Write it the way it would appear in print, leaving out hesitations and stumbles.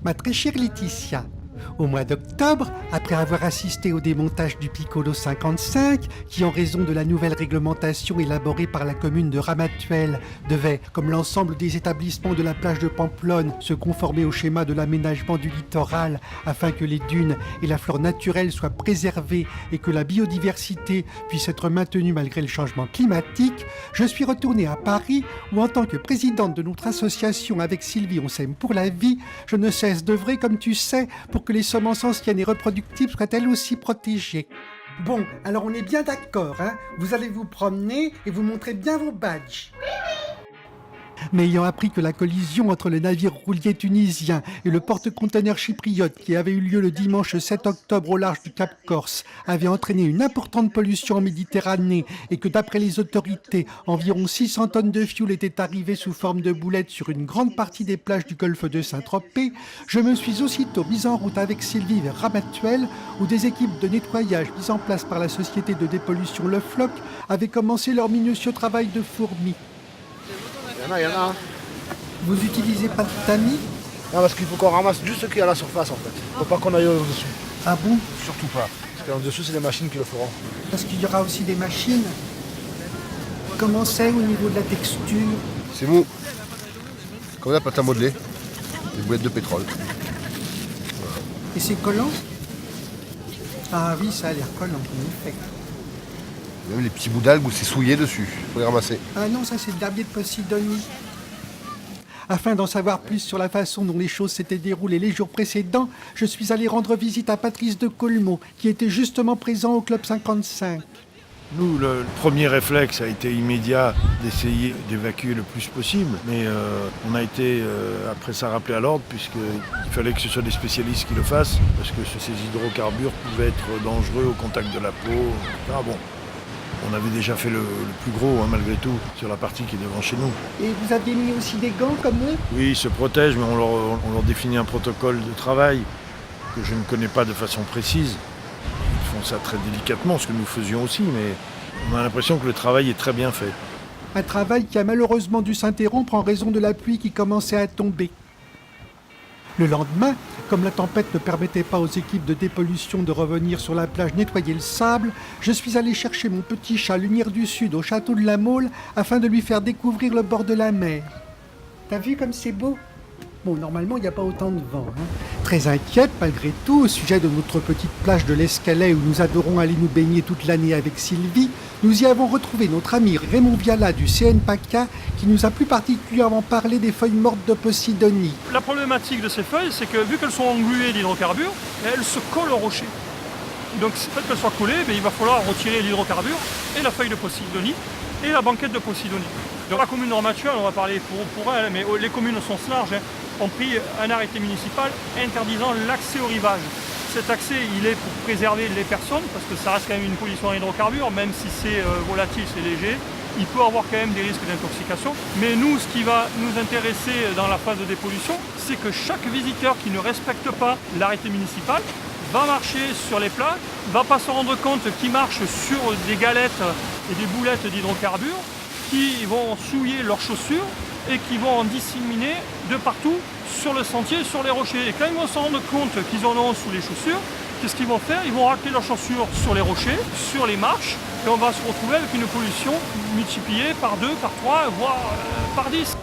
Ma très chère Laetitia, au mois d'octobre, après avoir assisté au démontage du Piccolo 55, qui en raison de la nouvelle réglementation élaborée par la commune de Ramatuelle devait, comme l'ensemble des établissements de la plage de Pamplonne, se conformer au schéma de l'aménagement du littoral afin que les dunes et la flore naturelle soient préservées et que la biodiversité puisse être maintenue malgré le changement climatique, je suis retournée à Paris où, en tant que présidente de notre association avec Sylvie On s'aime pour la vie, je ne cesse d'œuvrer, comme tu sais, pour que les semences anciennes et reproductibles soient elles aussi protégées. Bon, alors on est bien d'accord, hein? Vous allez vous promener et vous montrez bien vos badges. Mais ayant appris que la collision entre le navire roulier tunisien et le porte-conteneurs chypriote qui avait eu lieu le dimanche 7 octobre au large du Cap Corse avait entraîné une importante pollution en Méditerranée et que d'après les autorités, environ 600 tonnes de fioul étaient arrivées sous forme de boulettes sur une grande partie des plages du golfe de Saint-Tropez, je me suis aussitôt mise en route avec Sylvie vers Ramatuelle où des équipes de nettoyage mises en place par la société de dépollution Le Floc avaient commencé leur minutieux travail de fourmi. Il y en a. Vous utilisez pas de tamis? Non, parce qu'il faut qu'on ramasse juste ce qu'il y a à la surface en fait. Faut pas qu'on aille au-dessus. Ah bon? Surtout pas. Parce qu'en dessous, c'est les machines qui le feront. Parce qu'il y aura aussi des machines. Comment c'est au niveau de la texture? C'est mou. Comme la pâte à modeler. Des boulettes de pétrole. Et c'est collant? Ah oui, ça a l'air collant, en effet. Même les petits bouts d'algues où c'est souillé dessus. Faut les ramasser. Ah non, ça c'est de l'herbier de Posidonie. Afin d'en savoir plus sur la façon dont les choses s'étaient déroulées les jours précédents, je suis allé rendre visite à Patrice de Colmont, qui était justement présent au Club 55. Nous, le premier réflexe a été immédiat d'essayer d'évacuer le plus possible, mais on a été après ça rappelé à l'ordre puisqu'il fallait que ce soit des spécialistes qui le fassent, parce que ces hydrocarbures pouvaient être dangereux au contact de la peau. Ah bon, on avait déjà fait le plus gros malgré tout sur la partie qui est devant chez nous. Et vous aviez mis aussi des gants comme eux? Oui, ils se protègent, mais on leur définit un protocole de travail que je ne connais pas de façon précise. Ils font ça très délicatement, ce que nous faisions aussi, mais on a l'impression que le travail est très bien fait. Un travail qui a malheureusement dû s'interrompre en raison de la pluie qui commençait à tomber. Le lendemain, comme la tempête ne permettait pas aux équipes de dépollution de revenir sur la plage nettoyer le sable, je suis allé chercher mon petit chat Lumière du Sud au château de la Mole afin de lui faire découvrir le bord de la mer. T'as vu comme c'est beau? Bon, normalement, il n'y a pas autant de vent. Très inquiète, malgré tout, au sujet de notre petite plage de l'Escalet où nous adorons aller nous baigner toute l'année avec Sylvie, nous y avons retrouvé notre ami Raymond Viala du CNPACA qui nous a plus particulièrement parlé des feuilles mortes de Posidonie. La problématique de ces feuilles, c'est que vu qu'elles sont engluées d'hydrocarbures, elles se collent au rocher. Donc, pour qu'elles soient collées, il va falloir retirer l'hydrocarbure et la feuille de Posidonie et la banquette de Posidonie. Dans la commune de Ramatuelle, on va parler pour elle, mais les communes au sens large ont pris un arrêté municipal interdisant l'accès au rivage. Cet accès, il est pour préserver les personnes, parce que ça reste quand même une pollution à hydrocarbures, même si c'est volatile, c'est léger. Il peut avoir quand même des risques d'intoxication. Mais nous, ce qui va nous intéresser dans la phase de dépollution, c'est que chaque visiteur qui ne respecte pas l'arrêté municipal va marcher sur les plages, va pas se rendre compte qu'il marche sur des galettes et des boulettes d'hydrocarbures qui vont souiller leurs chaussures et qui vont en disséminer de partout sur le sentier, sur les rochers. Et quand ils vont se rendre compte qu'ils en ont sous les chaussures, qu'est-ce qu'ils vont faire? Ils vont racler leurs chaussures sur les rochers, sur les marches, et on va se retrouver avec une pollution multipliée par 2, par 3, voire par 10.